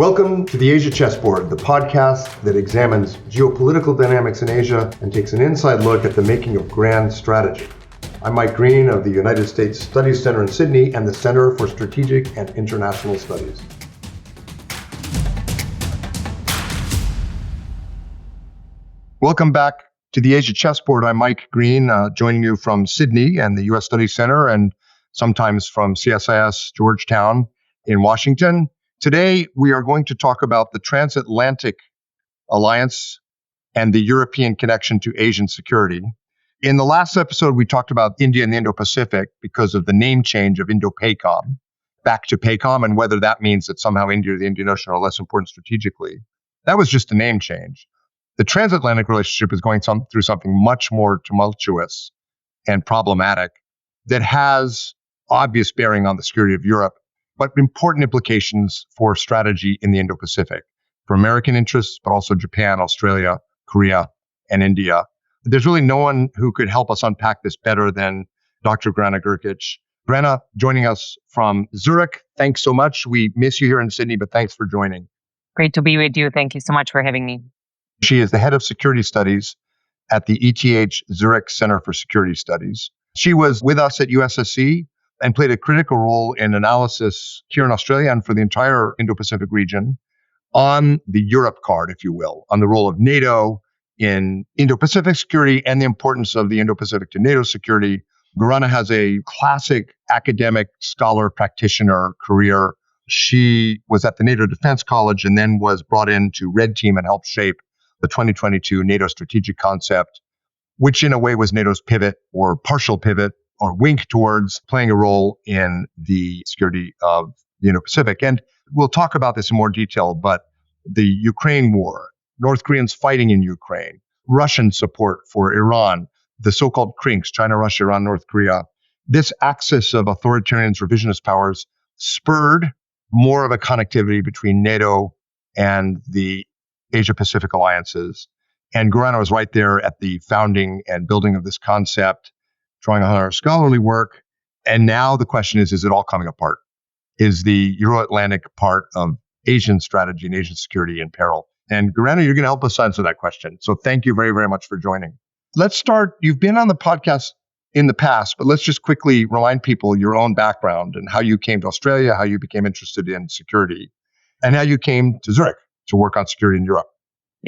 Welcome to the Asia Chessboard, the podcast that examines geopolitical dynamics in Asia and takes an inside look at the making of grand strategy. I'm Mike Green of the United States Studies Center in Sydney and the Center for Strategic and International Studies. Welcome back to the Asia Chessboard. I'm Mike Green, joining you from Sydney and the U.S. Studies Center, and sometimes from CSIS Georgetown in Washington. Today, we are going to talk about the transatlantic alliance and the European connection to Asian security. In the last episode, we talked about India and the Indo-Pacific because of the name change of Indo-PACOM back to PACOM, and whether that means that somehow India or the Indian Ocean are less important strategically. That was just a name change. The transatlantic relationship is going through something much more tumultuous and problematic that has obvious bearing on the security of Europe, but important implications for strategy in the Indo-Pacific, for American interests, but also Japan, Australia, Korea, and India. There's really no one who could help us unpack this better than Dr. Gorana Grgić. Gorana, joining us from Zürich. Thanks so much. We miss you here in Sydney, but thanks for joining. Great to be with you. Thank you so much for having me. She is the head of security studies at the ETH Zurich Center for Security Studies. She was with us at USSC and played a critical role in analysis here in Australia and for the entire Indo-Pacific region on the Europe card, if you will, on the role of NATO in Indo-Pacific security and the importance of the Indo-Pacific to NATO security. Gorana has a classic academic scholar practitioner career. She was at the NATO Defense College and then was brought into Red Team and helped shape the 2022 NATO strategic concept, which in a way was NATO's pivot or partial pivot or wink towards playing a role in the security of the Indo-Pacific. And we'll talk about this in more detail, but the Ukraine war, North Koreans fighting in Ukraine, Russian support for Iran, the so-called CRINCs, China, Russia, Iran, North Korea, this axis of authoritarian revisionist powers spurred more of a connectivity between NATO and the Asia-Pacific alliances. And Gorana was right there at the founding and building of this concept, drawing on our scholarly work. And now the question is it all coming apart? Is the Euro-Atlantic part of Asian strategy and Asian security in peril? And Gorana, you're going to help us answer that question. So thank you very, very much for joining. Let's start. You've been on the podcast in the past, but let's just quickly remind people your own background and how you came to Australia, how you became interested in security, and how you came to Zurich to work on security in Europe.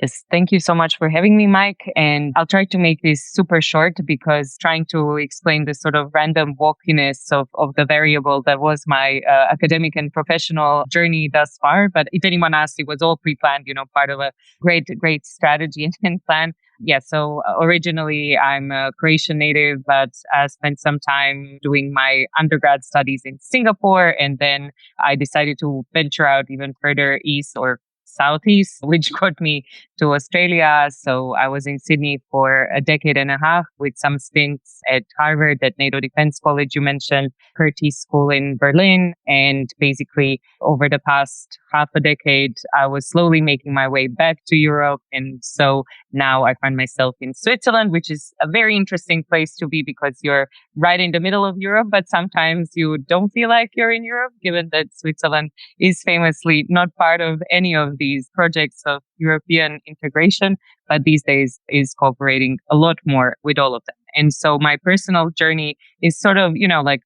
Yes, thank you so much for having me, Mike. And I'll try to make this super short because trying to explain the sort of random wonkiness of the variable that was my academic and professional journey thus far. But if anyone asks, it was all pre-planned, part of a great strategy and plan. Yeah, so originally I'm a Croatian native, but I spent some time doing my undergrad studies in Singapore. And then I decided to venture out even further east or southeast, which got me to Australia. So I was in Sydney for a decade and a half with some stints at Harvard, at NATO Defense College, you mentioned, Curtis School in Berlin. And basically over the past half a decade, I was slowly making my way back to Europe. And so now I find myself in Switzerland, which is a very interesting place to be because you're right in the middle of Europe, but sometimes you don't feel like you're in Europe, given that Switzerland is famously not part of any of these projects of European integration, but these days is cooperating a lot more with all of them. And so my personal journey is sort of,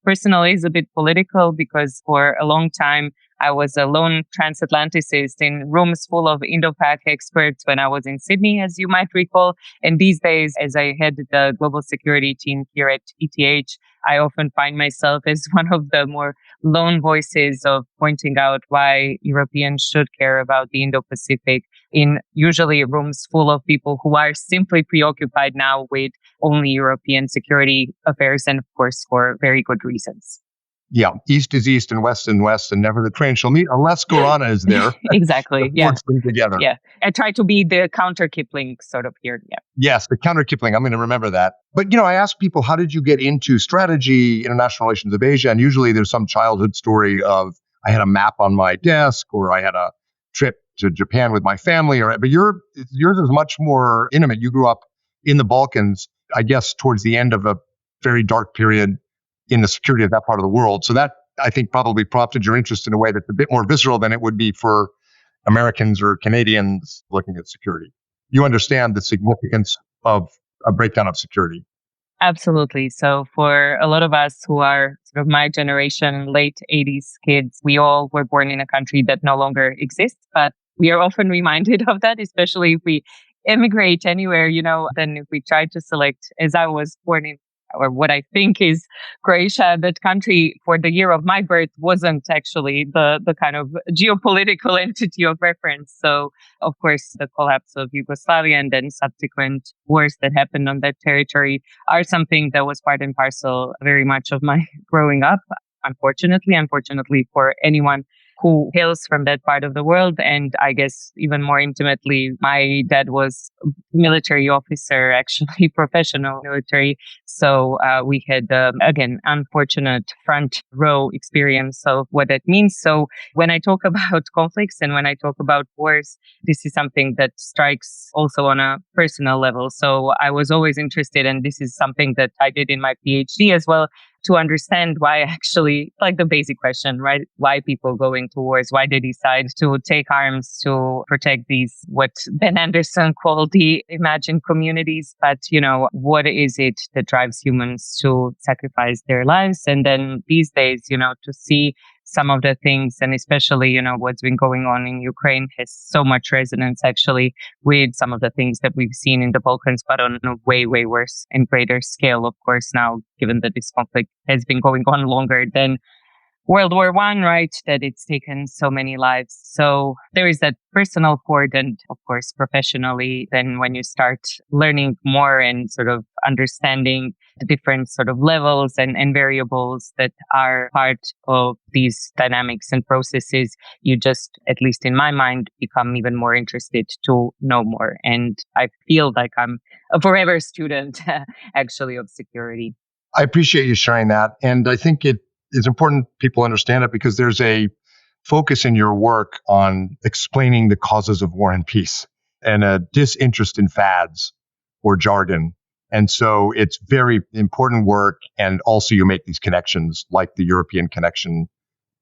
personal is a bit political because for a long time, I was a lone transatlanticist in rooms full of Indo-Pac experts when I was in Sydney, as you might recall. And these days, as I head the global security team here at ETH, I often find myself as one of the more lone voices of pointing out why Europeans should care about the Indo-Pacific in usually rooms full of people who are simply preoccupied now with only European security affairs, and of course, for very good reasons. Yeah, east is east and west, and never the twain shall meet unless Gorana is there. Exactly. Yeah. Together. Yeah. I try to be the counter Kipling sort of here. Yeah. Yes, the counter Kipling. I'm going to remember that. But, I ask people, how did you get into strategy, international relations of Asia? And usually there's some childhood story of I had a map on my desk or I had a trip to Japan with my family. But yours is much more intimate. You grew up in the Balkans, I guess, towards the end of a very dark period in the security of that part of the world. So that, I think, probably prompted your interest in a way that's a bit more visceral than it would be for Americans or Canadians looking at security. You understand the significance of a breakdown of security. Absolutely. So for a lot of us who are sort of my generation, late 80s kids, we all were born in a country that no longer exists, but we are often reminded of that, especially if we immigrate anywhere, then if we try to select, as I was born in, or what I think is Croatia, that country for the year of my birth wasn't actually the kind of geopolitical entity of reference. So, of course, the collapse of Yugoslavia and then subsequent wars that happened on that territory are something that was part and parcel very much of my growing up. Unfortunately for anyone who hails from that part of the world. And I guess even more intimately, my dad was a military officer, actually professional military. So we had, again, unfortunate front row experience of what that means. So when I talk about conflicts and when I talk about wars, this is something that strikes also on a personal level. So I was always interested, and this is something that I did in my PhD as well, to understand why actually, like the basic question, right? Why people going to wars, why they decide to take arms to protect these, what Ben Anderson called the imagined communities. But, what is it that drives humans to sacrifice their lives? And then these days, to see some of the things, and especially, what's been going on in Ukraine has so much resonance actually with some of the things that we've seen in the Balkans, but on a way, way worse and greater scale, of course, now, given that this conflict has been going on longer than World War One, right? That it's taken so many lives. So there is that personal chord, and of course, professionally, then when you start learning more and sort of understanding the different sort of levels and variables that are part of these dynamics and processes, you just, at least in my mind, become even more interested to know more. And I feel like I'm a forever student, actually, of security. I appreciate you sharing that. And I think it's important people understand it because there's a focus in your work on explaining the causes of war and peace and a disinterest in fads or jargon. And so it's very important work. And also you make these connections like the European connection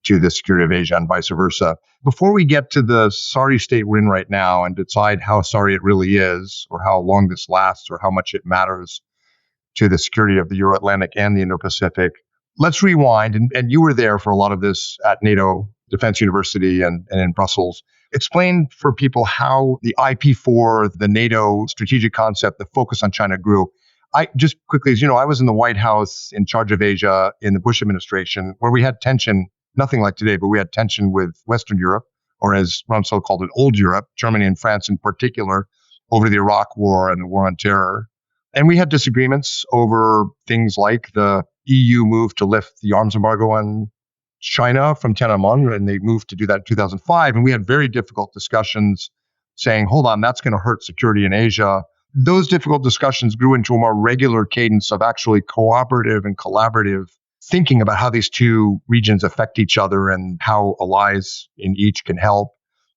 to the security of Asia and vice versa. Before we get to the sorry state we're in right now and decide how sorry it really is or how long this lasts or how much it matters to the security of the Euro-Atlantic and the Indo-Pacific, let's rewind. And you were there for a lot of this at NATO Defense University and in Brussels. Explain for people how the IP4, the NATO strategic concept, the focus on China grew. I just quickly, as you know, I was in the White House in charge of Asia in the Bush administration, where we had tension, nothing like today, but we had tension with Western Europe, or as Rumsfeld called it, old Europe, Germany and France in particular, over the Iraq War and the War on Terror. And we had disagreements over things like the EU move to lift the arms embargo on China from Tiananmen, and they moved to do that in 2005. And we had very difficult discussions saying, hold on, that's going to hurt security in Asia. Those difficult discussions grew into a more regular cadence of actually cooperative and collaborative thinking about how these two regions affect each other and how allies in each can help.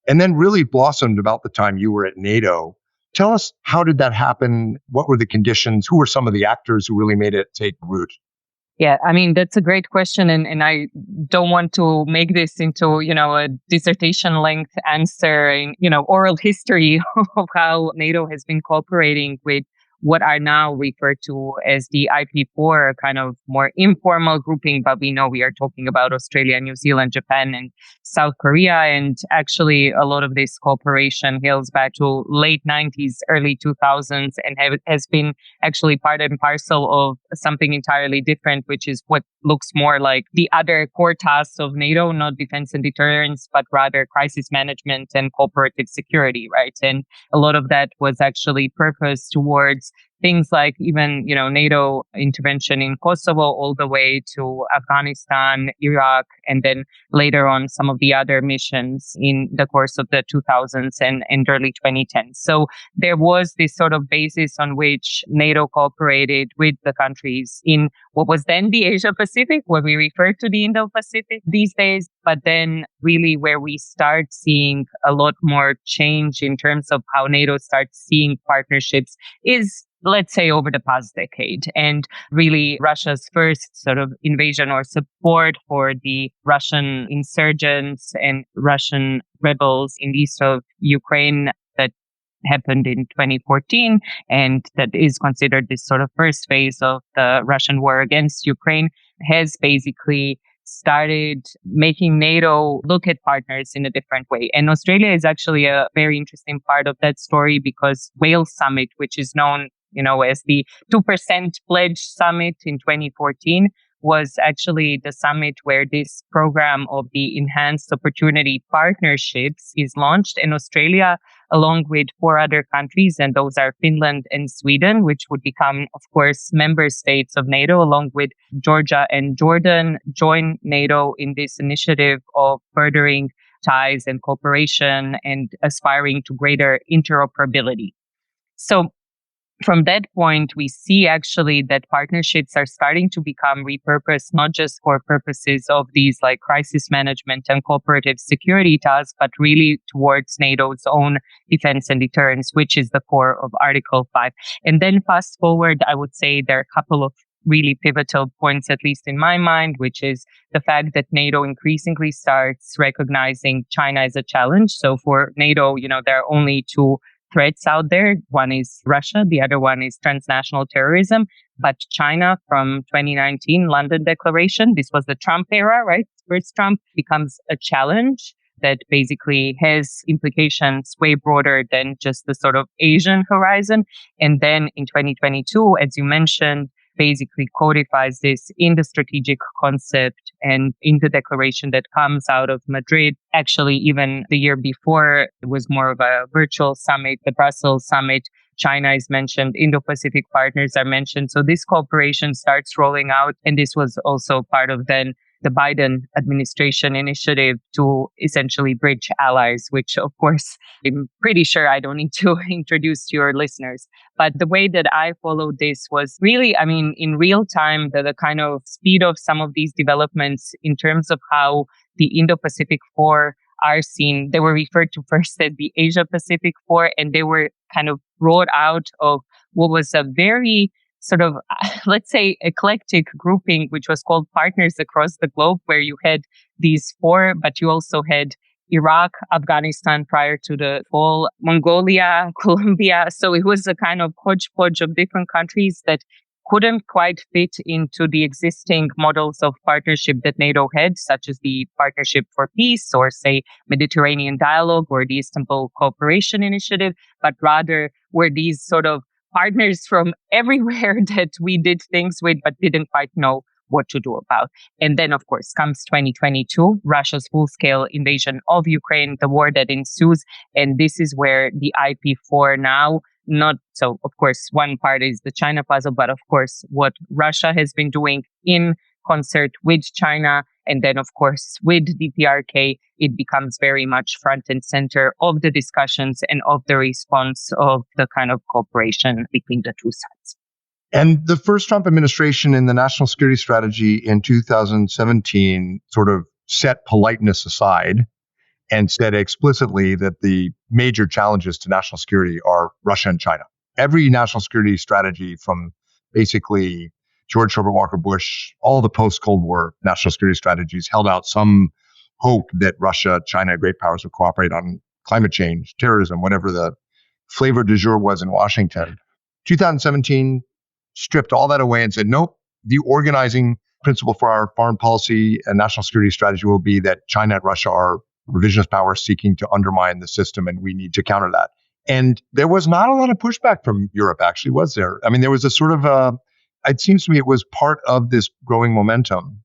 And then really blossomed about the time you were at NATO. Tell us, how did that happen? What were the conditions? Who were some of the actors who really made it take root? Yeah, I mean, that's a great question. And I don't want to make this into, a dissertation length answer in, oral history of how NATO has been cooperating with what are now referred to as the IP4, kind of more informal grouping, but we know we are talking about Australia, New Zealand, Japan, and South Korea. And actually, a lot of this cooperation hails back to late 90s, early 2000s, and has been actually part and parcel of something entirely different, which is what looks more like the other core tasks of NATO, not defense and deterrence, but rather crisis management and cooperative security, right? And a lot of that was actually purposed towards things like even, NATO intervention in Kosovo all the way to Afghanistan, Iraq, and then later on some of the other missions in the course of the 2000s and early 2010s. So there was this sort of basis on which NATO cooperated with the countries in what was then the Asia Pacific, what we refer to the Indo-Pacific these days, but then really where we start seeing a lot more change in terms of how NATO starts seeing partnerships is let's say, over the past decade. And really, Russia's first sort of invasion or support for the Russian insurgents and Russian rebels in the east of Ukraine that happened in 2014, and that is considered this sort of first phase of the Russian war against Ukraine, has basically started making NATO look at partners in a different way. And Australia is actually a very interesting part of that story, because Wales Summit, which is known, as the 2% Pledge Summit in 2014, was actually the summit where this program of the Enhanced Opportunity Partnerships is launched. And Australia, along with 4 other countries, and those are Finland and Sweden, which would become, of course, member states of NATO, along with Georgia and Jordan, join NATO in this initiative of furthering ties and cooperation and aspiring to greater interoperability. So from that point, we see actually that partnerships are starting to become repurposed, not just for purposes of these like crisis management and cooperative security tasks, but really towards NATO's own defense and deterrence, which is the core of Article 5. And then fast forward, I would say there are a couple of really pivotal points, at least in my mind, which is the fact that NATO increasingly starts recognizing China as a challenge. So for NATO, there are only 2 threats out there. One is Russia, the other one is transnational terrorism. But China, from 2019 London Declaration, this was the Trump era, right? First Trump, becomes a challenge that basically has implications way broader than just the sort of Asian horizon. And then in 2022, as you mentioned, basically codifies this in the strategic concept and in the declaration that comes out of Madrid. Actually, even the year before, it was more of a virtual summit, the Brussels summit. China is mentioned, Indo-Pacific partners are mentioned. So this cooperation starts rolling out. And this was also part of then the Biden administration initiative to essentially bridge allies, which, of course, I'm pretty sure I don't need to introduce to your listeners. But the way that I followed this was really, in real time, the kind of speed of some of these developments in terms of how the Indo-Pacific Four are seen. They were referred to first as the Asia-Pacific Four, and they were kind of brought out of what was a very sort of, let's say, eclectic grouping, which was called Partners Across the Globe, where you had these 4, but you also had Iraq, Afghanistan prior to the fall, Mongolia, Colombia. So it was a kind of hodgepodge of different countries that couldn't quite fit into the existing models of partnership that NATO had, such as the Partnership for Peace or, say, Mediterranean Dialogue or the Istanbul Cooperation Initiative, but rather were these sort of partners from everywhere that we did things with, but didn't quite know what to do about. And then, of course, comes 2022, Russia's full-scale invasion of Ukraine, the war that ensues. And this is where the IP4 now, so of course, one part is the China puzzle, but of course, what Russia has been doing in concert with China. And then, of course, with DPRK, it becomes very much front and center of the discussions and of the response of the kind of cooperation between the two sides. And the first Trump administration in the national security strategy in 2017 sort of set politeness aside and said explicitly that the major challenges to national security are Russia and China. Every national security strategy from basically George Herbert Walker Bush, all the post-Cold War national security strategies held out some hope that Russia, China, great powers would cooperate on climate change, terrorism, whatever the flavor du jour was in Washington. 2017 stripped all that away and said, nope, the organizing principle for our foreign policy and national security strategy will be that China and Russia are revisionist powers seeking to undermine the system, and we need to counter that. And there was not a lot of pushback from Europe, actually, was there? There was a sort of it seems to me it was part of this growing momentum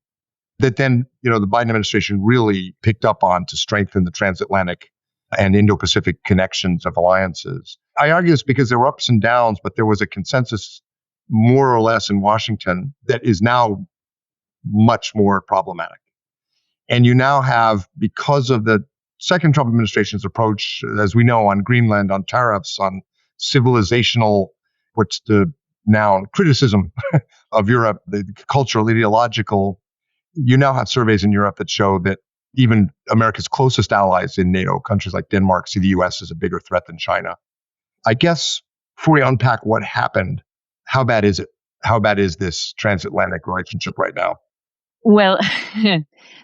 that then, the Biden administration really picked up on to strengthen the transatlantic and Indo-Pacific connections of alliances. I argue this because there were ups and downs, but there was a consensus more or less in Washington that is now much more problematic. And you now have, because of the second Trump administration's approach, as we know, on Greenland, on tariffs, on civilizational, what's the noun, criticism of Europe, the cultural, ideological, you now have surveys in Europe that show that even America's closest allies in NATO, countries like Denmark, see the US as a bigger threat than China. I guess before we unpack what happened, how bad is it? How bad is this transatlantic relationship right now? Well,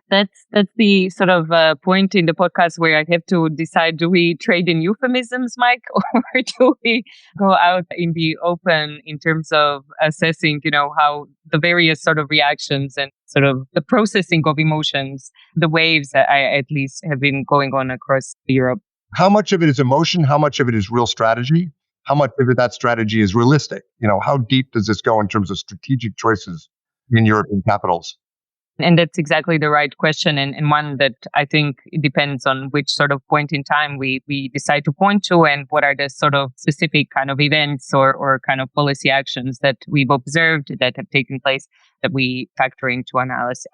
that's the sort of point in the podcast where I have to decide: do we trade in euphemisms, Mike, or do we go out in the open in terms of assessing, how the various sort of reactions and sort of the processing of emotions, the waves that I at least have been going on across Europe. How much of it is emotion? How much of it is real strategy? How much of it, that strategy is realistic? How deep does this go in terms of strategic choices in European capitals? And that's exactly the right question, and one that I think it depends on which sort of point in time we decide to point to, and what are the sort of specific kind of events or kind of policy actions that we've observed that have taken place that we factor into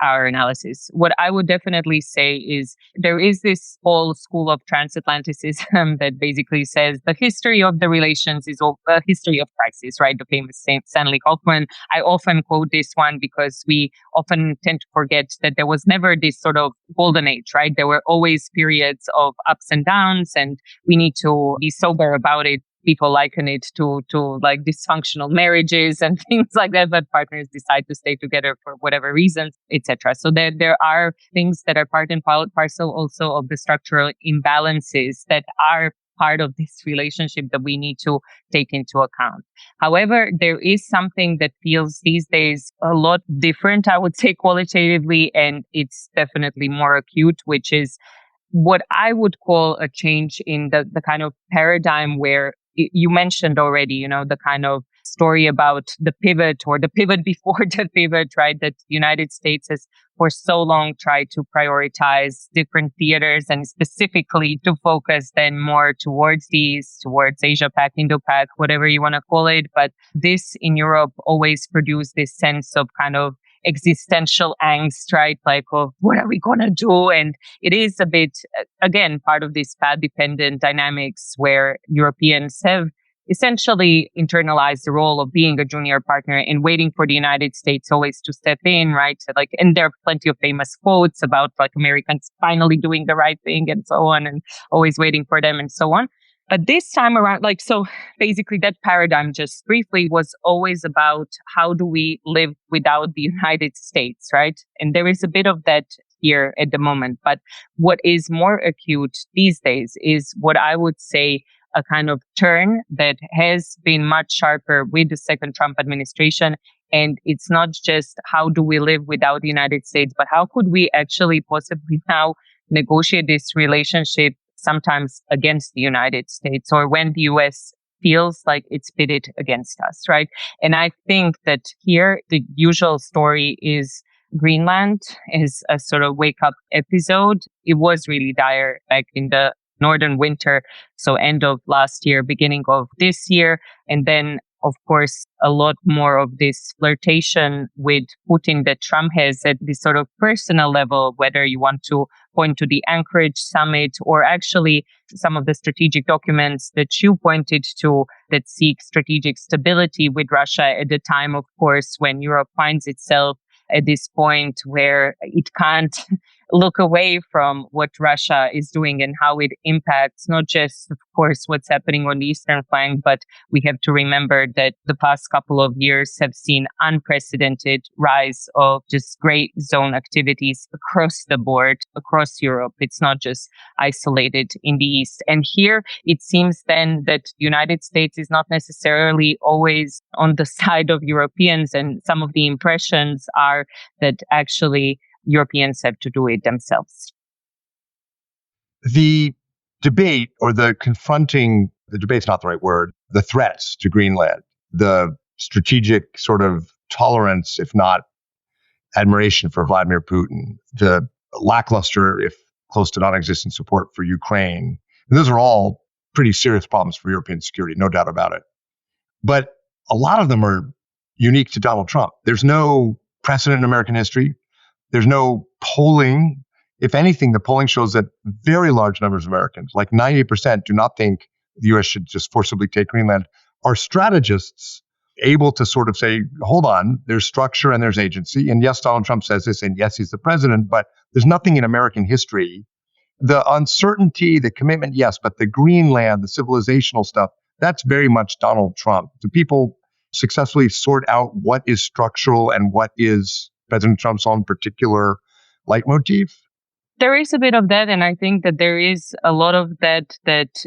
our analysis. What I would definitely say is there is this whole school of transatlanticism that basically says the history of the relations is a history of crisis, right? The famous Stanley Kaufman. I often quote this one because we often tend to forget that there was never this sort of golden age, right? There were always periods of ups and downs, and we need to be sober about it. People liken it to like dysfunctional marriages and things like that, but partners decide to stay together for whatever reasons, etc. So there are things that are part and parcel also of the structural imbalances that are part of this relationship that we need to take into account. However, there is something that feels these days a lot different, I would say, qualitatively, and it's definitely more acute, which is what I would call a change in the kind of paradigm where you mentioned already, the kind of story about the pivot or the pivot before the pivot, right? That the United States has for so long tried to prioritize different theaters and specifically to focus then more towards Asia Pac, Indo-Pac, whatever you want to call it. But this in Europe always produced this sense of kind of existential angst, right? Like, of what are we going to do? And it is a bit, again, part of this path-dependent dynamics where Europeans have essentially internalized the role of being a junior partner and waiting for the United States always to step in, right? So and there are plenty of famous quotes about like Americans finally doing the right thing and so on, and always waiting for them and so on. But this time around, so basically that paradigm, just briefly, was always about how do we live without the United States, right? And there is a bit of that here at the moment. But what is more acute these days is what I would say a kind of turn that has been much sharper with the second Trump administration. And it's not just how do we live without the United States, but how could we actually possibly now negotiate this relationship sometimes against the United States, or when the US feels like it's pitted against us, right? And I think that here the usual story is Greenland is a sort of wake-up episode. It was really dire back in the northern winter, so end of last year, beginning of this year. And then, of course, a lot more of this flirtation with Putin that Trump has at this sort of personal level, whether you want to point to the Anchorage summit or actually some of the strategic documents that you pointed to that seek strategic stability with Russia at the time, of course, when Europe finds itself at this point where it can't look away from what Russia is doing and how it impacts not just, of course, what's happening on the eastern flank, but we have to remember that the past couple of years have seen unprecedented rise of just gray zone activities across the board, across Europe. It's not just isolated in the east. And here it seems then that the United States is not necessarily always on the side of Europeans, and some of the impressions are that actually Europeans have to do it themselves. The debate or the debate's not the right word, the threats to Greenland, the strategic sort of tolerance, if not admiration for Vladimir Putin, the lackluster, if close to non-existent support for Ukraine. Those are all pretty serious problems for European security, no doubt about it. But a lot of them are unique to Donald Trump. There's no precedent in American history. There's no polling. If anything, the polling shows that very large numbers of Americans, like 98%, do not think the U.S. should just forcibly take Greenland. Are strategists able to sort of say, hold on, there's structure and there's agency. And yes, Donald Trump says this, and yes, he's the president, but there's nothing in American history. The uncertainty, the commitment, yes, but the Greenland, the civilizational stuff, That's very much Donald Trump. Do people successfully sort out what is structural and what is President Trump's own particular leitmotif? There is a bit of that, and I think that there is a lot of that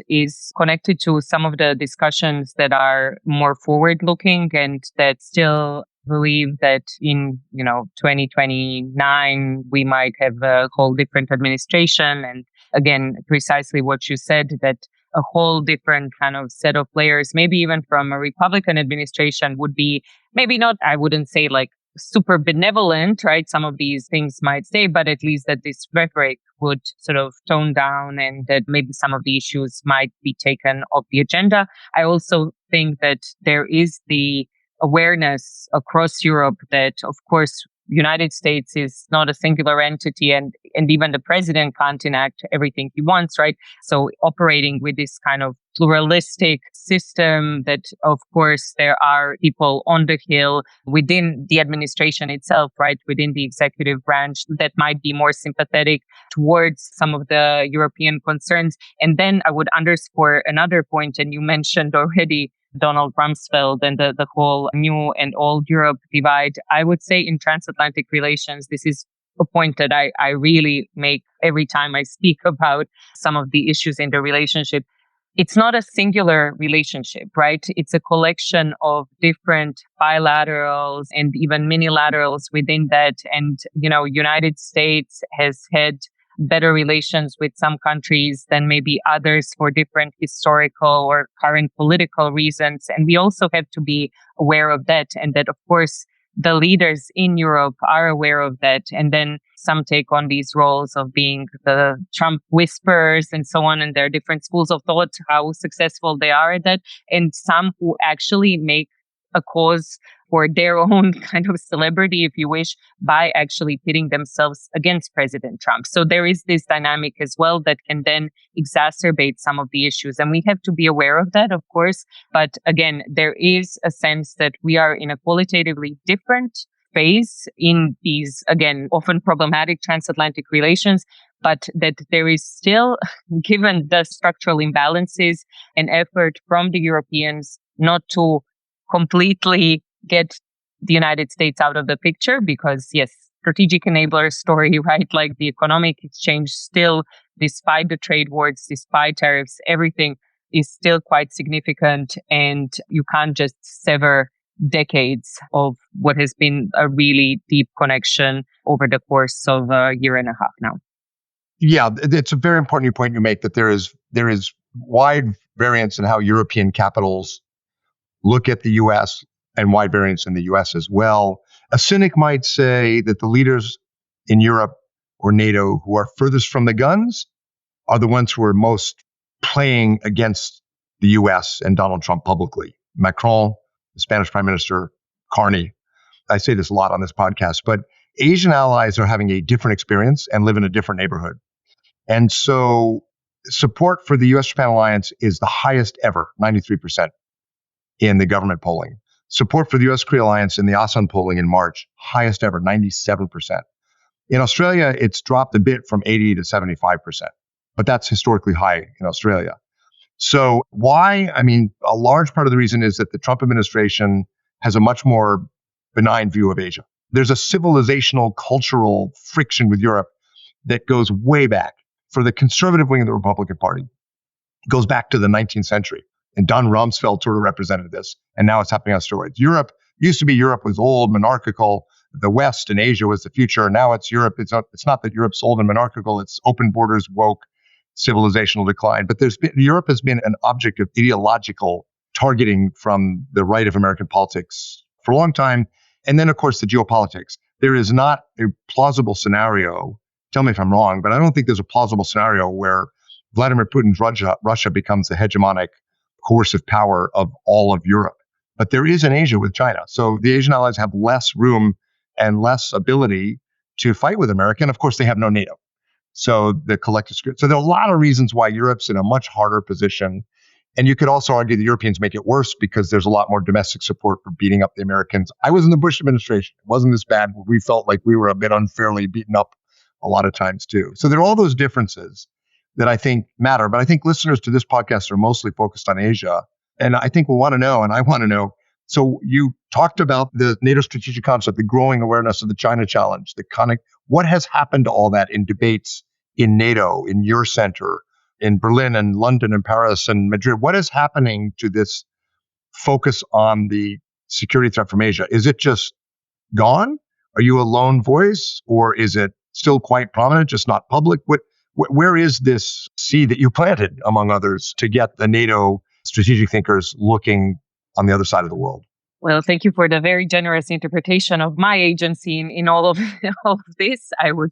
is connected to some of the discussions that are more forward-looking and that still believe that in 2029 we might have a whole different administration, and again, precisely what you said, that a whole different kind of set of players, maybe even from a Republican administration, would be maybe not, I wouldn't say like super benevolent, right? Some of these things might stay, but at least that this rhetoric would sort of tone down and that maybe some of the issues might be taken off the agenda. I also think that there is the awareness across Europe that, of course, United States is not a singular entity, and even the president can't enact everything he wants, right? So operating with this kind of pluralistic system that, of course, there are people on the Hill within the administration itself, right? Within the executive branch that might be more sympathetic towards some of the European concerns. And then I would underscore another point, and you mentioned already Donald Rumsfeld and the whole new and old Europe divide. I would say in transatlantic relations, this is a point that I really make every time I speak about some of the issues in the relationship. It's not a singular relationship, right? It's a collection of different bilaterals and even minilaterals within that. And, United States has had better relations with some countries than maybe others for different historical or current political reasons. And we also have to be aware of that. And that, of course, the leaders in Europe are aware of that. And then some take on these roles of being the Trump whisperers and so on. And there are different schools of thought, how successful they are at that. And some who actually make a cause for their own kind of celebrity, if you wish, by actually pitting themselves against President Trump. So there is this dynamic as well that can then exacerbate some of the issues. And we have to be aware of that, of course. But again, there is a sense that we are in a qualitatively different phase in these, again, often problematic transatlantic relations, but that there is still, given the structural imbalances, an effort from the Europeans not to completely get the United States out of the picture, because yes, strategic enabler story, right? Like the economic exchange still, despite the trade wars, despite tariffs, everything is still quite significant. And you can't just sever decades of what has been a really deep connection over the course of a year and a half now. Yeah, it's a very important point you make, that there is wide variance in how European capitals look at the U.S. and wide variance in the U.S. as well. A cynic might say that the leaders in Europe or NATO who are furthest from the guns are the ones who are most playing against the U.S. and Donald Trump publicly. Macron, the Spanish Prime Minister, Carney. I say this a lot on this podcast, but Asian allies are having a different experience and live in a different neighborhood. And so support for the U.S.-Japan alliance is the highest ever, 93%. In the government polling. Support for the U.S.-Korea alliance in the ASEAN polling in March, highest ever, 97%. In Australia, it's dropped a bit from 80 to 75%, but that's historically high in Australia. So why? I mean, a large part of the reason is that the Trump administration has a much more benign view of Asia. There's a civilizational, cultural friction with Europe that goes way back. For the conservative wing of the Republican Party, it goes back to the 19th century. And Don Rumsfeld sort of represented this. And now it's happening on steroids. Europe was old, monarchical. The West and Asia was the future. Now it's Europe. It's not that Europe's old and monarchical. It's open borders, woke, civilizational decline. But Europe has been an object of ideological targeting from the right of American politics for a long time. And then, of course, the geopolitics. There is not a plausible scenario. Tell me if I'm wrong, but I don't think there's a plausible scenario where Vladimir Putin's Russia becomes the hegemonic coercive power of all of Europe. But there is in Asia with China. So the Asian allies have less room and less ability to fight with America. And of course, they have no NATO. So the collective script. So there are a lot of reasons why Europe's in a much harder position. And you could also argue the Europeans make it worse because there's a lot more domestic support for beating up the Americans. I was in the Bush administration. It wasn't this bad. We felt like we were a bit unfairly beaten up a lot of times too. So there are all those differences that I think matter. But I think listeners to this podcast are mostly focused on Asia. And I think we'll want to know, and I want to know. So you talked about the NATO strategic concept, the growing awareness of the China challenge, what has happened to all that in debates in NATO, in your center, in Berlin and London and Paris and Madrid? What is happening to this focus on the security threat from Asia? Is it just gone? Are you a lone voice, or is it still quite prominent, just not public? Where is this seed that you planted, among others, to get the NATO strategic thinkers looking on the other side of the world? Well, thank you for the very generous interpretation of my agency in all of all of this. I would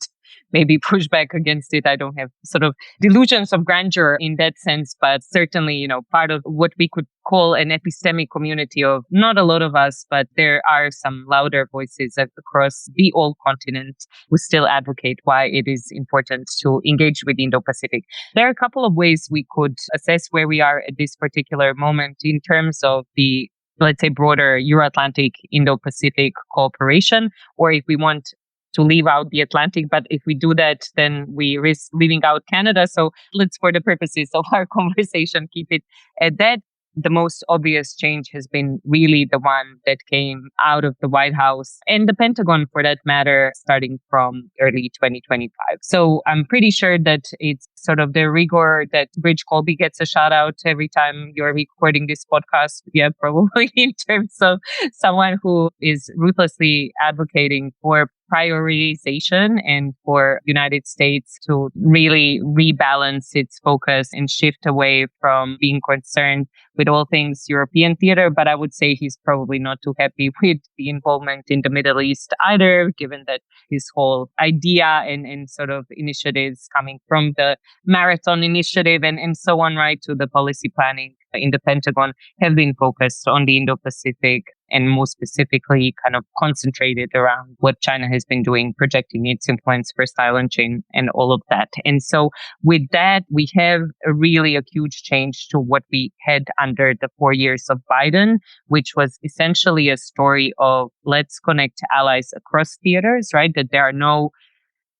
maybe push back against it. I don't have sort of delusions of grandeur in that sense, but certainly, part of what we could call an epistemic community of not a lot of us, but there are some louder voices across the old continent who still advocate why it is important to engage with Indo-Pacific. There are a couple of ways we could assess where we are at this particular moment in terms of the, let's say, broader Euro-Atlantic Indo-Pacific cooperation, or if we want to leave out the Atlantic. But if we do that, then we risk leaving out Canada. So let's, for the purposes of our conversation, keep it at that. The most obvious change has been really the one that came out of the White House and the Pentagon, for that matter, starting from early 2025. So I'm pretty sure that it's sort of the rigor that Bridge Colby gets a shout out every time you're recording this podcast. Yeah, probably in terms of someone who is ruthlessly advocating for prioritization and for United States to really rebalance its focus and shift away from being concerned with all things European theater. But I would say he's probably not too happy with the involvement in the Middle East either, given that his whole idea and sort of initiatives coming from the Marathon Initiative and so on, right, to the policy planning in the Pentagon have been focused on the Indo-Pacific and more specifically kind of concentrated around what China has been doing, projecting its influence for silent chain and all of that. And so with that, we have a huge change to what we had under the 4 years of Biden, which was essentially a story of let's connect allies across theaters, right? That there are no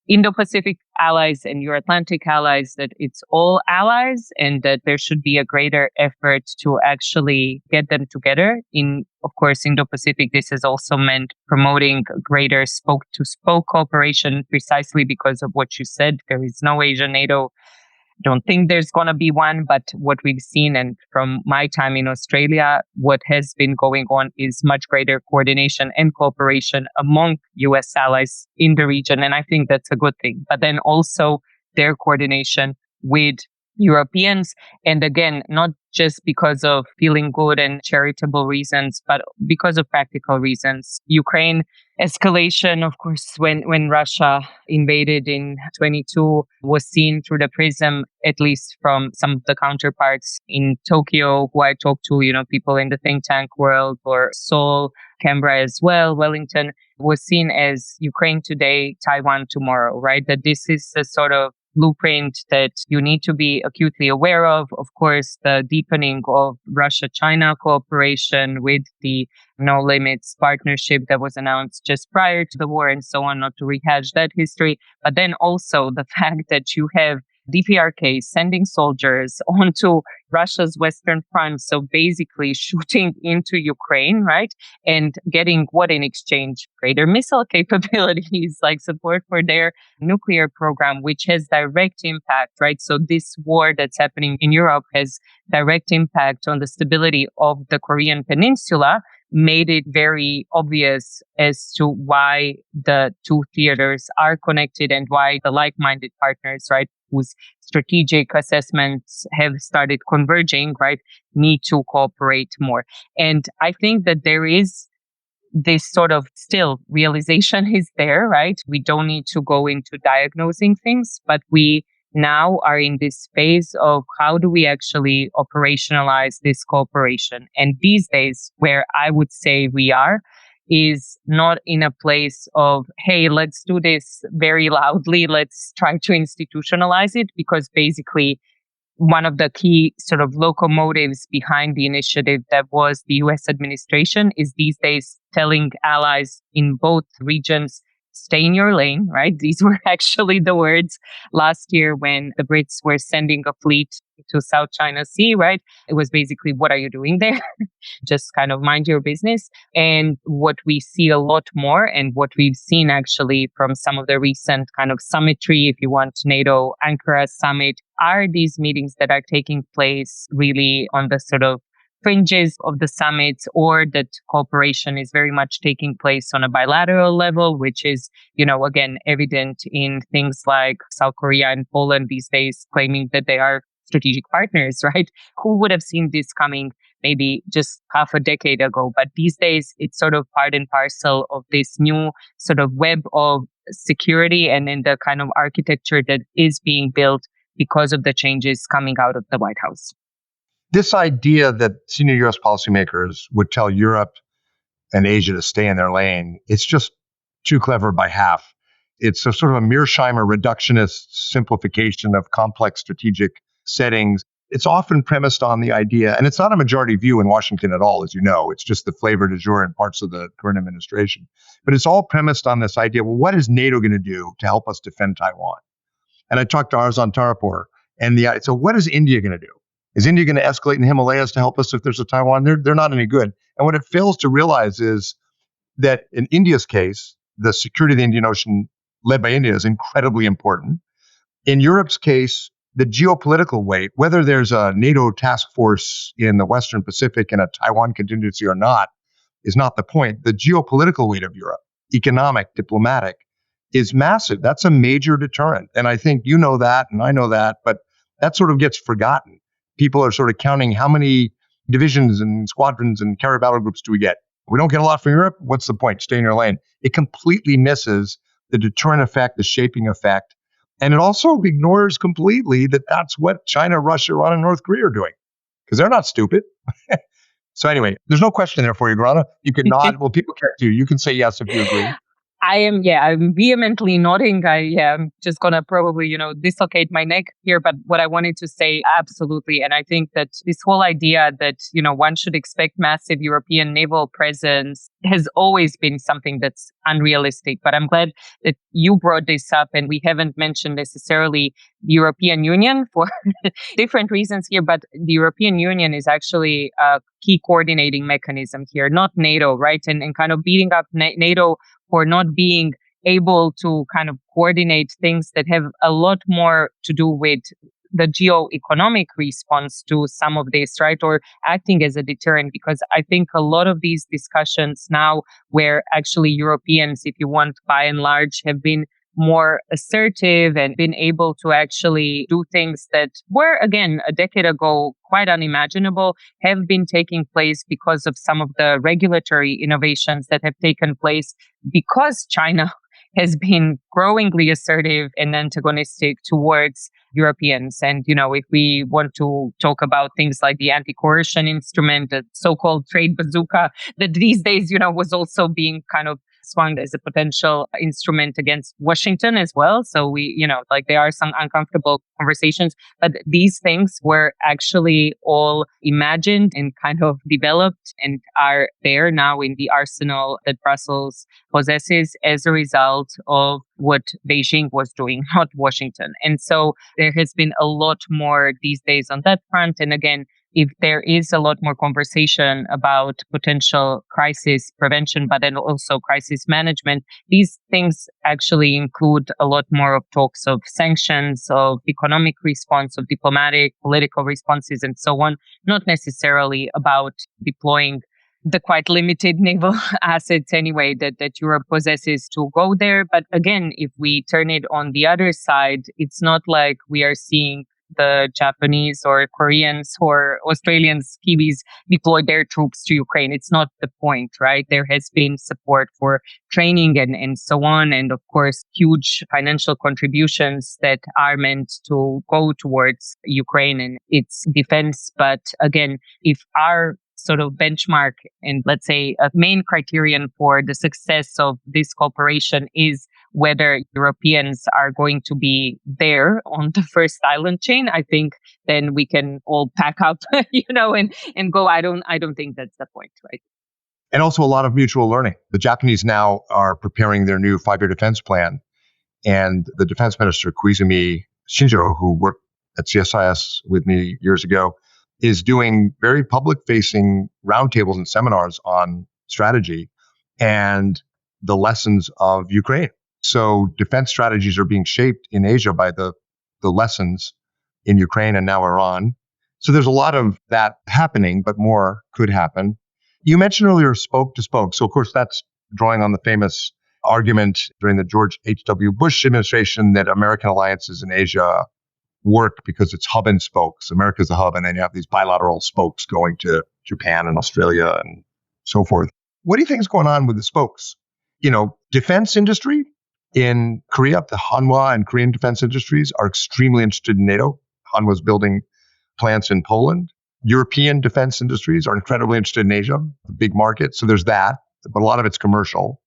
Indo-Pacific allies and Euro-Atlantic allies, that it's all allies, and that there should be a greater effort to actually get them together. In, of course, Indo-Pacific, this has also meant promoting greater spoke-to-spoke cooperation precisely because of what you said. There is no Asia NATO. Don't think there's going to be one, but what we've seen, and from my time in Australia, what has been going on is much greater coordination and cooperation among US allies in the region. And I think that's a good thing. But then also their coordination with Europeans. And again, not just because of feeling good and charitable reasons, but because of practical reasons. Ukraine escalation, of course, when Russia invaded in 22 was seen through the prism, at least from some of the counterparts in Tokyo, who I talked to, people in the think tank world, or Seoul, Canberra as well, Wellington, was seen as Ukraine today, Taiwan tomorrow, right? That this is the sort of blueprint that you need to be acutely aware of. Of course, the deepening of Russia-China cooperation with the No Limits partnership that was announced just prior to the war and so on, not to rehash that history. But then also the fact that you have DPRK sending soldiers onto Russia's Western Front, so basically shooting into Ukraine, right? And getting what in exchange? Greater missile capabilities, like support for their nuclear program, which has direct impact, right? So this war that's happening in Europe has direct impact on the stability of the Korean Peninsula, made it very obvious as to why the two theaters are connected and why the like-minded partners, right, whose strategic assessments have started converging, right, need to cooperate more. And I think that there is this sort of still realization is there, right? We don't need to go into diagnosing things, but we now are in this phase of how do we actually operationalize this cooperation. And these days, where I would say we are, is not in a place of, hey, let's do this very loudly, let's try to institutionalize it, because basically one of the key sort of locomotives behind the initiative that was the US administration is these days telling allies in both regions, stay in your lane, right? These were actually the words last year when the Brits were sending a fleet to South China Sea, right? It was basically, what are you doing there? Just kind of mind your business. And what we see a lot more, and what we've seen actually from some of the recent kind of summitry, if you want, NATO Ankara summit, are these meetings that are taking place really on the sort of fringes of the summits, or that cooperation is very much taking place on a bilateral level, which is, again, evident in things like South Korea and Poland these days claiming that they are strategic partners, right? Who would have seen this coming maybe just half a decade ago? But these days, it's sort of part and parcel of this new sort of web of security and in the kind of architecture that is being built because of the changes coming out of the White House. This idea that senior U.S. policymakers would tell Europe and Asia to stay in their lane, it's just too clever by half. It's a sort of a Mearsheimer reductionist simplification of complex strategic settings. It's often premised on the idea, and it's not a majority view in Washington at all, as you know. It's just the flavor du jour in parts of the current administration. But it's all premised on this idea, well, what is NATO going to do to help us defend Taiwan? And I talked to Arzan Tarapur, and so what is India going to do? Is India going to escalate in the Himalayas to help us if there's a Taiwan? They're not any good. And what it fails to realize is that in India's case, the security of the Indian Ocean led by India is incredibly important. In Europe's case, the geopolitical weight, whether there's a NATO task force in the Western Pacific and a Taiwan contingency or not, is not the point. The geopolitical weight of Europe, economic, diplomatic, is massive. That's a major deterrent. And I think you know that, and I know that, but that sort of gets forgotten. People are sort of counting how many divisions and squadrons and carrier battle groups do we get. We don't get a lot from Europe. What's the point? Stay in your lane. It completely misses the deterrent effect, the shaping effect. And it also ignores completely that that's what China, Russia, Iran, and North Korea are doing, because they're not stupid. So anyway, there's no question there for you, Gorana. You can nod. Well, people care too. You can say yes if you agree. I'm vehemently nodding. I'm just going to probably, dislocate my neck here. But what I wanted to say, absolutely. And I think that this whole idea that, one should expect massive European naval presence has always been something that's unrealistic. But I'm glad that you brought this up, and we haven't mentioned necessarily the European Union for different reasons here. But the European Union is actually a key coordinating mechanism here, not NATO, right? And kind of beating up NATO for not being able to kind of coordinate things that have a lot more to do with the geo-economic response to some of this, right? Or acting as a deterrent, because I think a lot of these discussions now where actually Europeans, if you want, by and large, have been more assertive and been able to actually do things that were, again, a decade ago, quite unimaginable, have been taking place because of some of the regulatory innovations that have taken place because China has been growingly assertive and antagonistic towards Europeans. And, if we want to talk about things like the anti-coercion instrument, the so-called trade bazooka, that these days, was also being kind of swung as a potential instrument against Washington as well. So there are some uncomfortable conversations, but these things were actually all imagined and kind of developed and are there now in the arsenal that Brussels possesses as a result of what Beijing was doing, not Washington. And so there has been a lot more these days on that front. And again, if there is a lot more conversation about potential crisis prevention, but then also crisis management, these things actually include a lot more of talks of sanctions, of economic response, of diplomatic, political responses, and so on, not necessarily about deploying the quite limited naval assets anyway that Europe possesses to go there. But again, if we turn it on the other side, it's not like we are seeing the Japanese or Koreans or Australians, Kiwis deploy their troops to Ukraine. It's not the point, right? There has been support for training and so on. And of course, huge financial contributions that are meant to go towards Ukraine and its defense. But again, if our sort of benchmark and let's say a main criterion for the success of this cooperation is whether Europeans are going to be there on the first island chain, I think then we can all pack up, and go. I don't think that's the point, right? And also a lot of mutual learning. The Japanese now are preparing their new 5-year defense plan. And the defense minister, Koizumi Shinjiro, who worked at CSIS with me years ago, is doing very public-facing roundtables and seminars on strategy and the lessons of Ukraine. So defense strategies are being shaped in Asia by the lessons in Ukraine and now Iran. So there's a lot of that happening, but more could happen. You mentioned earlier spoke to spoke. So of course that's drawing on the famous argument during the George H.W. Bush administration that American alliances in Asia work because it's hub and spokes. America's the hub, and then you have these bilateral spokes going to Japan and Australia and so forth. What do you think is going on with the spokes? Defense industry in Korea, the Hanwha and Korean defense industries are extremely interested in NATO. Hanwha's building plants in Poland. European defense industries are incredibly interested in Asia, the big market. So there's that, but a lot of it's commercial.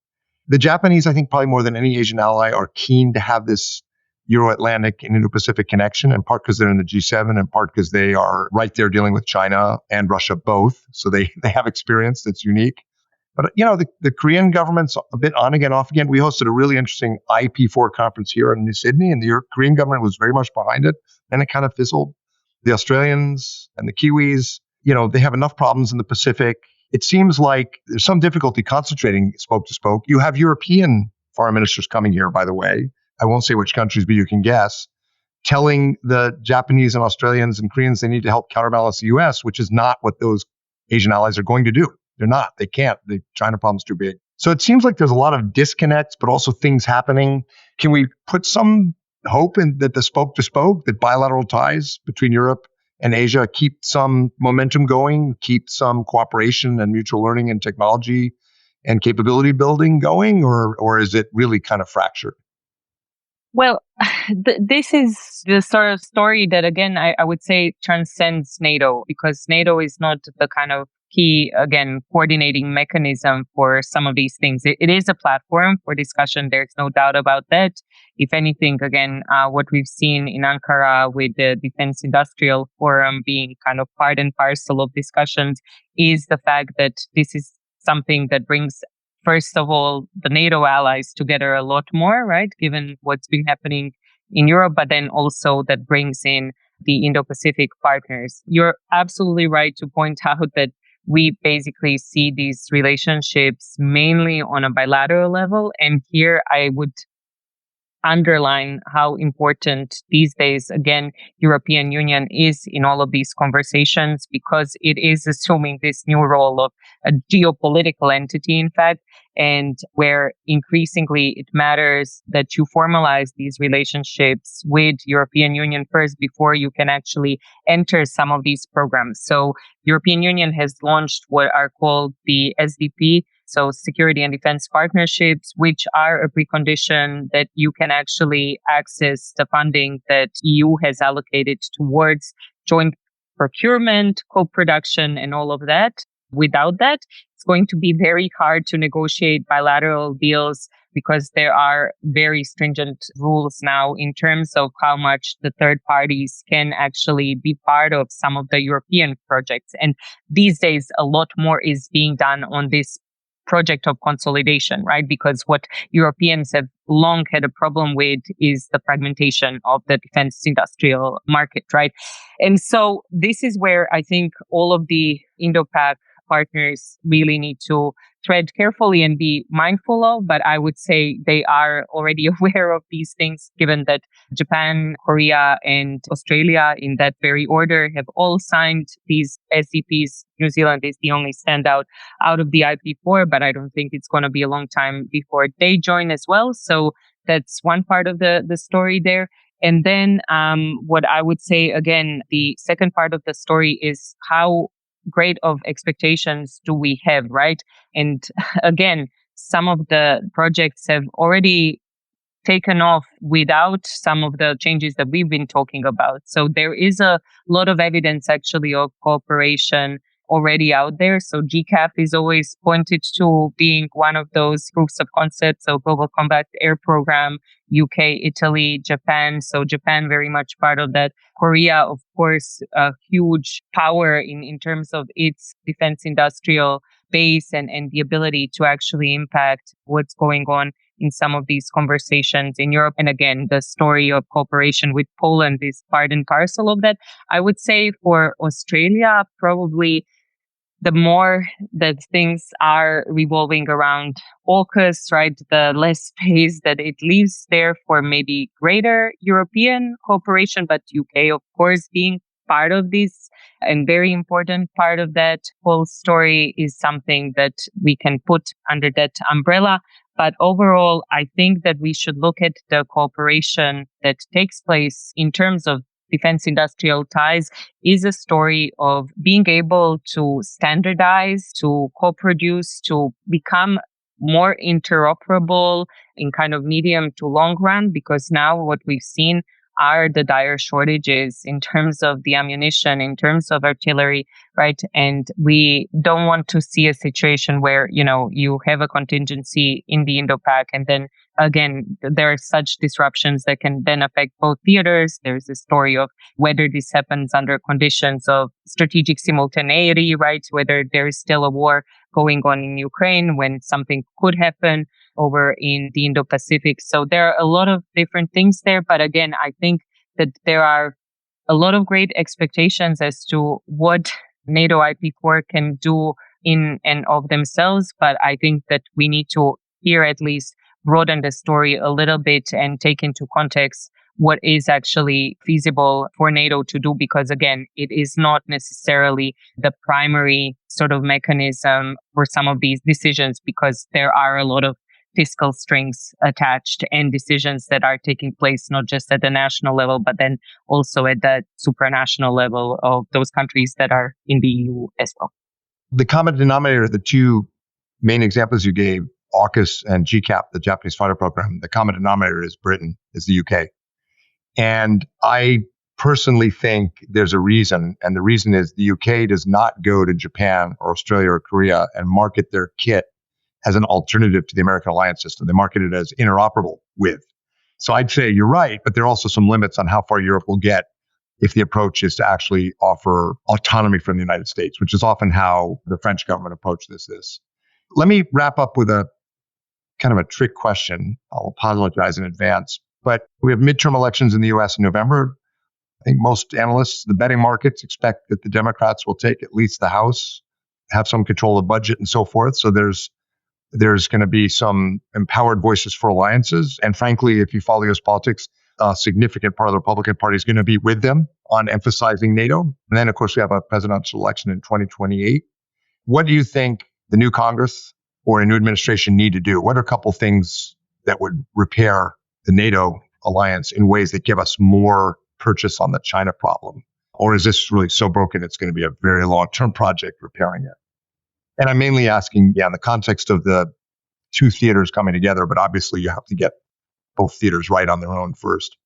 The Japanese, I think, probably more than any Asian ally, are keen to have this Euro-Atlantic and Indo-Pacific connection, in part because they're in the G7, in part because they are right there dealing with China and Russia both. So they have experience that's unique. But, the Korean government's a bit on again, off again. We hosted a really interesting IP4 conference here in New Sydney, and the Korean government was very much behind it. Then it kind of fizzled. The Australians and the Kiwis, they have enough problems in the Pacific. It seems like there's some difficulty concentrating spoke to spoke. You have European foreign ministers coming here, by the way. I won't say which countries, but you can guess, telling the Japanese and Australians and Koreans they need to help counterbalance the U.S., which is not what those Asian allies are going to do. They're not. They can't. The China problem's too big. So it seems like there's a lot of disconnects, but also things happening. Can we put some hope in that the spoke to spoke, that bilateral ties between Europe and Asia keep some momentum going, keep some cooperation and mutual learning and technology and capability building going, or is it really kind of fractured? Well, this is the sort of story that, again, I would say transcends NATO, because NATO is not the kind of key, again, coordinating mechanism for some of these things. It is a platform for discussion. There's no doubt about that. If anything, again, what we've seen in Ankara with the Defense Industrial Forum being kind of part and parcel of discussions is the fact that this is something that brings, first of all, the NATO allies together a lot more, right, given what's been happening in Europe, but then also that brings in the Indo-Pacific partners. You're absolutely right to point out that we basically see these relationships mainly on a bilateral level. And here I would underline how important these days, again, European Union is in all of these conversations, because it is assuming this new role of a geopolitical entity, in fact, and where increasingly it matters that you formalize these relationships with European Union first before you can actually enter some of these programs. So European Union has launched what are called the SDP, so security and defense partnerships, which are a precondition that you can actually access the funding that EU has allocated towards joint procurement, co-production, and all of that. Without that, it's going to be very hard to negotiate bilateral deals, because there are very stringent rules now in terms of how much the third parties can actually be part of some of the European projects. And these days, a lot more is being done on this project of consolidation, right? Because what Europeans have long had a problem with is the fragmentation of the defense industrial market, right? And so this is where I think all of the Indo-Pac partners really need to tread carefully and be mindful of, but I would say they are already aware of these things, given that Japan, Korea, and Australia, in that very order, have all signed these SDPs. New Zealand is the only standout out of the IP4, but I don't think it's going to be a long time before they join as well. So that's one part of the story there. And then what I would say, again, the second part of the story is how great of expectations do we have, right? And again, some of the projects have already taken off without some of the changes that we've been talking about. So there is a lot of evidence actually of cooperation already out there. So GCAF is always pointed to being one of those proofs of concept. So Global Combat Air Program, UK, Italy, Japan. So Japan very much part of that. Korea, of course, a huge power in terms of its defense industrial base and the ability to actually impact what's going on in some of these conversations in Europe. And again, the story of cooperation with Poland is part and parcel of that. I would say for Australia, probably the more that things are revolving around AUKUS, right, the less space that it leaves there for maybe greater European cooperation, but UK, of course, being part of this and very important part of that whole story is something that we can put under that umbrella. But overall, I think that we should look at the cooperation that takes place in terms of defense industrial ties is a story of being able to standardize, to co-produce, to become more interoperable in kind of medium to long run, because now what we've seen are the dire shortages in terms of the ammunition, in terms of artillery, right? And we don't want to see a situation where, you have a contingency in the Indo-Pac and then again, there are such disruptions that can then affect both theaters. There's a story of whether this happens under conditions of strategic simultaneity, right? Whether there is still a war going on in Ukraine when something could happen over in the Indo-Pacific. So there are a lot of different things there. But again, I think that there are a lot of great expectations as to what NATO IP4 can do in and of themselves. But I think that we need to here at least broaden the story a little bit and take into context what is actually feasible for NATO to do, because again, it is not necessarily the primary sort of mechanism for some of these decisions, because there are a lot of fiscal strings attached and decisions that are taking place not just at the national level, but then also at the supranational level of those countries that are in the EU as well. The common denominator, the two main examples you gave, AUKUS and GCAP, the Japanese fighter program, the common denominator is Britain, is the UK. And I personally think there's a reason, and the reason is the UK does not go to Japan or Australia or Korea and market their kit as an alternative to the American alliance system. They market it as interoperable with. So I'd say you're right, but there are also some limits on how far Europe will get if the approach is to actually offer autonomy from the United States, which is often how the French government approached this is. Let me wrap up with a kind of a trick question. I'll apologize in advance, but we have midterm elections in the US in November. I think most analysts, the betting markets, expect that the Democrats will take at least the House, have some control of the budget and so forth. So there's going to be some empowered voices for alliances. And frankly, if you follow US politics, a significant part of the Republican Party is going to be with them on emphasizing NATO. And then, of course, we have a presidential election in 2028. What do you think the new Congress or a new administration need to do? What are a couple things that would repair the NATO alliance in ways that give us more purchase on the China problem? Or is this really so broken it's going to be a very long-term project repairing it? And I'm mainly asking, in the context of the two theaters coming together, but obviously you have to get both theaters right on their own first.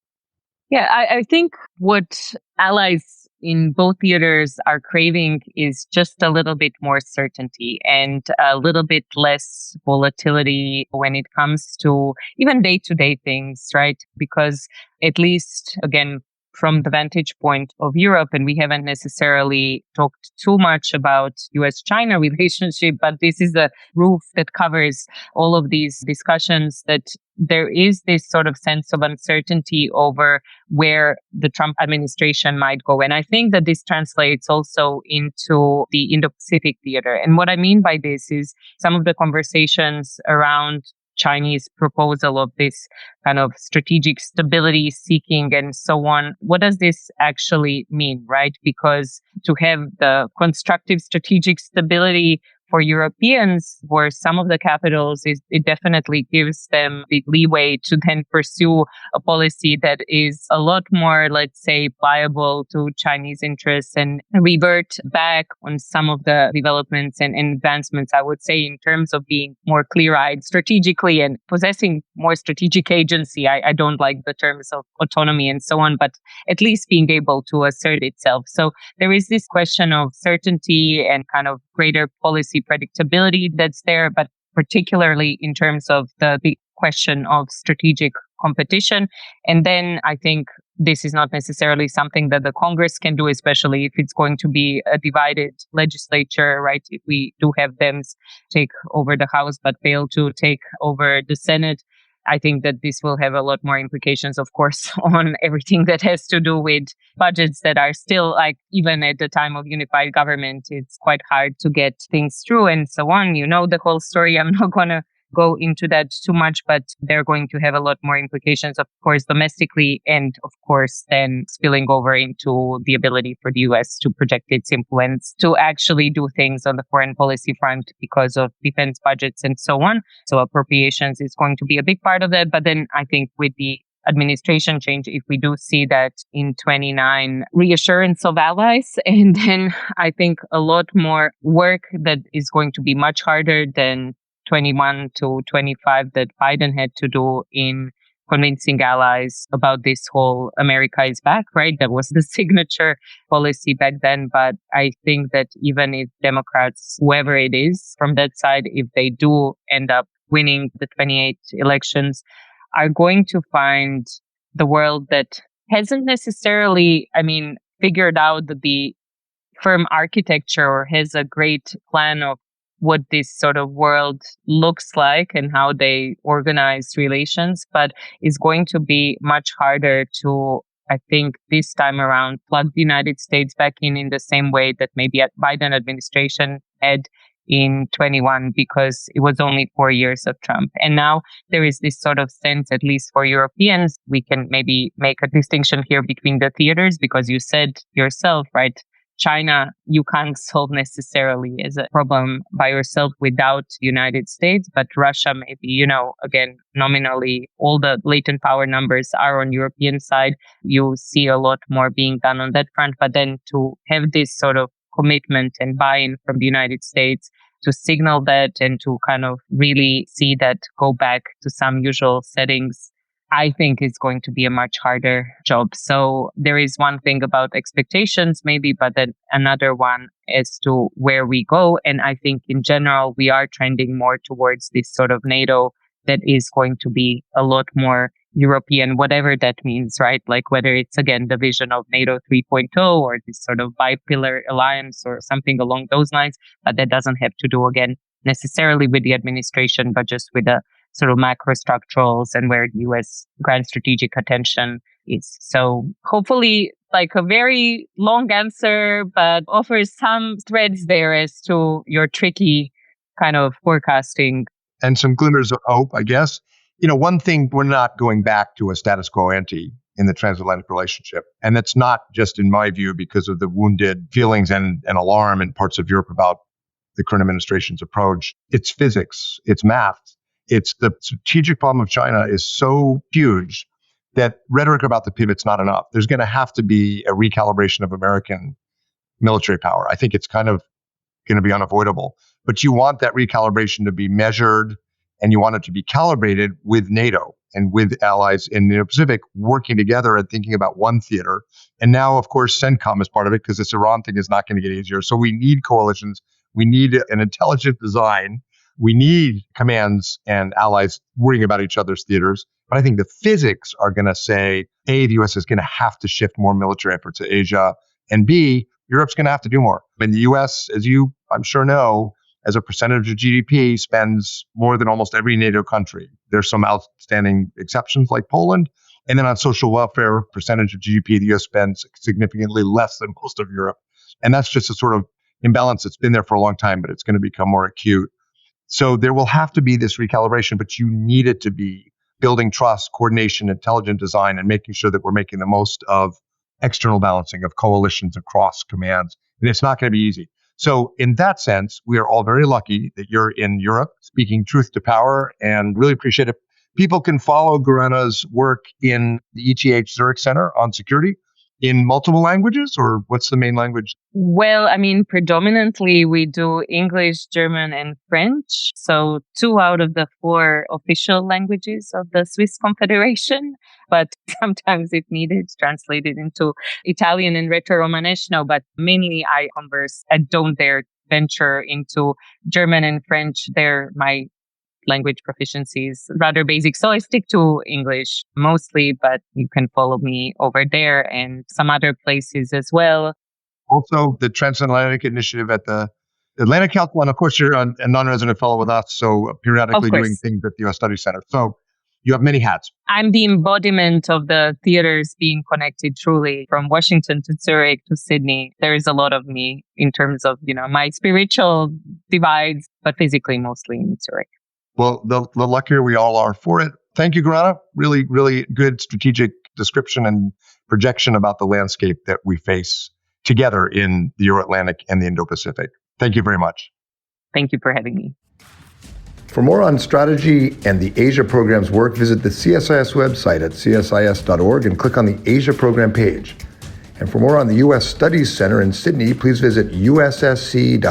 Yeah, I think what allies in both theaters are craving is just a little bit more certainty and a little bit less volatility when it comes to even day-to-day things, right? Because at least, again, from the vantage point of Europe, and we haven't necessarily talked too much about US-China relationship, but this is a roof that covers all of these discussions, that there is this sort of sense of uncertainty over where the Trump administration might go. And I think that this translates also into the Indo-Pacific theater. And what I mean by this is some of the conversations around Chinese proposal of this kind of strategic stability seeking and so on. What does this actually mean, right? Because to have the constructive strategic stability for Europeans, for some of the capitals, it definitely gives them the leeway to then pursue a policy that is a lot more, let's say, pliable to Chinese interests and revert back on some of the developments and advancements, I would say, in terms of being more clear-eyed strategically and possessing more strategic agency. I don't like the terms of autonomy and so on, but at least being able to assert itself. So there is this question of certainty and kind of greater policy predictability that's there, but particularly in terms of the big question of strategic competition. And then I think this is not necessarily something that the Congress can do, especially if it's going to be a divided legislature, right? If we do have Dems take over the House but fail to take over the Senate. I think that this will have a lot more implications, of course, on everything that has to do with budgets that are still like, even at the time of unified government, it's quite hard to get things through and so on. You know the whole story. I'm not going to go into that too much, but they're going to have a lot more implications, of course, domestically, and of course, then spilling over into the ability for the US to project its influence to actually do things on the foreign policy front because of defense budgets and so on. So appropriations is going to be a big part of that. But then I think with the administration change, if we do see that in 29 reassurance of allies, and then I think a lot more work that is going to be much harder than 21 to 25 that Biden had to do in convincing allies about this whole America is back, right? That was the signature policy back then. But I think that even if Democrats, whoever it is from that side, if they do end up winning the 28 elections, are going to find the world that hasn't necessarily, figured out the firm architecture or has a great plan of what this sort of world looks like and how they organize relations, but is going to be much harder to, I think, this time around, plug the United States back in the same way that maybe at Biden administration had in 21, because it was only 4 years of Trump. And now there is this sort of sense, at least for Europeans, we can maybe make a distinction here between the theaters, because you said yourself, right? China, you can't solve necessarily as a problem by yourself without the United States, but Russia, maybe, again, nominally, all the latent power numbers are on European side. You see a lot more being done on that front, but then to have this sort of commitment and buy-in from the United States to signal that and to kind of really see that go back to some usual settings, I think is going to be a much harder job. So there is one thing about expectations, maybe, but then another one as to where we go. And I think in general, we are trending more towards this sort of NATO that is going to be a lot more European, whatever that means, right? Like whether it's, again, the vision of NATO 3.0 or this sort of bi-pillar alliance or something along those lines. But that doesn't have to do, again, necessarily with the administration, but just with the sort of macro structurals and where the US grand strategic attention is. So hopefully, like a very long answer, but offers some threads there as to your tricky kind of forecasting. And some glimmers of hope, I guess. One thing, we're not going back to a status quo ante in the transatlantic relationship. And that's not just, in my view, because of the wounded feelings and alarm in parts of Europe about the current administration's approach. It's physics, it's math. It's the strategic problem of China is so huge that rhetoric about the pivot's not enough. There's going to have to be a recalibration of American military power. I think it's kind of going to be unavoidable. But you want that recalibration to be measured, and you want it to be calibrated with NATO and with allies in the Indo-Pacific working together and thinking about one theater. And now, of course, CENTCOM is part of it, because this Iran thing is not going to get easier. So we need coalitions. We need an intelligent design. We need commands and allies worrying about each other's theaters. But I think the physics are going to say, A, the U.S. is going to have to shift more military effort to Asia, and B, Europe's going to have to do more. And the U.S., as you, I'm sure, know, as a percentage of GDP, spends more than almost every NATO country. There's some outstanding exceptions like Poland. And then on social welfare, percentage of GDP, the U.S. spends significantly less than most of Europe. And that's just a sort of imbalance that's been there for a long time, but it's going to become more acute. So there will have to be this recalibration, but you need it to be building trust, coordination, intelligent design, and making sure that we're making the most of external balancing of coalitions across commands. And it's not going to be easy. So in that sense, we are all very lucky that you're in Europe speaking truth to power, and really appreciate it. People can follow Gorana's work in the ETH Zurich Center on security in multiple languages, or what's the main language? Well, predominantly we do English, German, and French. So 2 out of the 4 official languages of the Swiss Confederation. But sometimes, if needed, translated into Italian and Retro-Romanesque. No, but mainly I converse. I don't dare venture into German and French. They're my language proficiency is rather basic. So I stick to English mostly, but you can follow me over there and some other places as well. Also, the Transatlantic Initiative at the Atlantic Council. And of course, you're a non-resident fellow with us, so periodically doing things at the U.S. Study Center. So You have many hats. I'm the embodiment of the theaters being connected truly from Washington to Zurich to Sydney. There is a lot of me in terms of, my spiritual divides, but physically mostly in Zurich. Well, the luckier we all are for it. Thank you, Gorana. Really, really good strategic description and projection about the landscape that we face together in the Euro-Atlantic and the Indo-Pacific. Thank you very much. Thank you for having me. For more on strategy and the Asia program's work, visit the CSIS website at csis.org and click on the Asia program page. And for more on the U.S. Studies Center in Sydney, please visit ussc.edu.au.